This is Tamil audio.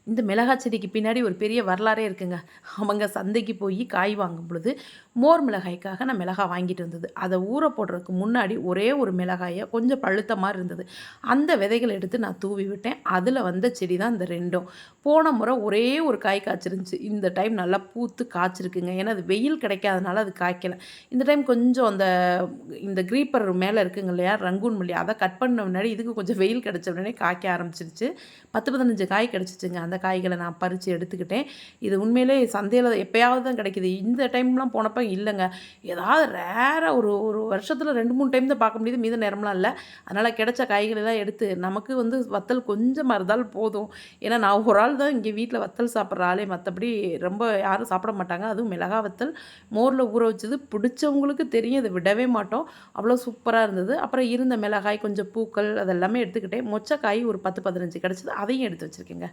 இந்த மிளகாய் செடிக்கு பின்னாடி ஒரு பெரிய வரலாறே இருக்குங்க. அவங்க சந்தைக்கு போய் காய் வாங்கும் பொழுது, மோர் மிளகாய்க்காக நான் மிளகாய் வாங்கிட்டு வந்தது. அத ஊற போடுறதுக்கு முன்னாடி ஒரே ஒரு மிளகாய கொஞ்சம் பழுத்த மாரி இருந்தது. அந்த விதைகள எடுத்து நான் தூவி விட்டேன். அதில வந்த செடி தான் இந்த 2ம். போன முறை ஒரே ஒரு காய் காய்ச்சிருந்துச்சு. இந்த டைம் நல்லா பூத்து காய்ச்சிருக்குங்க. ஏன்னா அது வெயில் கிடைக்காதனால அது காய்க்கல. இந்த டைம் கொஞ்சம் இந்த கிரீப்பர் மேல இருக்குங்க இல்லையா? ரங்கூன் மல்லி அத கட் பண்ண முன்னாடி இதுக்கு கொஞ்சம் வெயில் கிடைச்ச உடனே காய்க்க ஆரம்பிச்சிருச்சு. 10, 15 காய் கிடைச்சிச்சுங்க. அந்த காய்கள நான் பறிச்சு எடுத்துக்கிட்டேன். இது உண்மையிலே சந்தையில எப்பயாவது தான் கிடைக்குது. இந்த டைம்லாம் போனப்ப இல்லங்க. ஏதாவது ரேரா ஒரு ஒரு வருஷத்துல 2, 3 டைம் தான் பார்க்க முடியுது. மீத நேரம்லாம் இல்ல. அதனால கிடைச்ச காய்கள் எல்லாம் எடுத்து நமக்கு வத்தல் கொஞ்சமா இருந்தாலும் போதும். ஏன்னா நான் ஒரு ஆள் தான் இங்க வீட்ல வத்தல் சாப்பிடுற ஆளே. மத்தபடி ரொம்ப யாரும் சாப்பிட மாட்டாங்க. அதுவும் மிளகா வத்தல் மோர்ல ஊற வச்சது பிடிச்சவங்களுக்கு தெரியும். இத விடவே மாட்டோம். அவ்வளோ சூப்பரா இருந்தது. அப்புறம் இருந்த மிளகாய், கொஞ்சம் பூக்கள் அதெல்லாமே எடுத்துக்கிட்டேன். மொச்சக்காய் ஒரு 10, 15 கிடைச்சது. அதையும் எடுத்து வச்சிருக்கேங்க.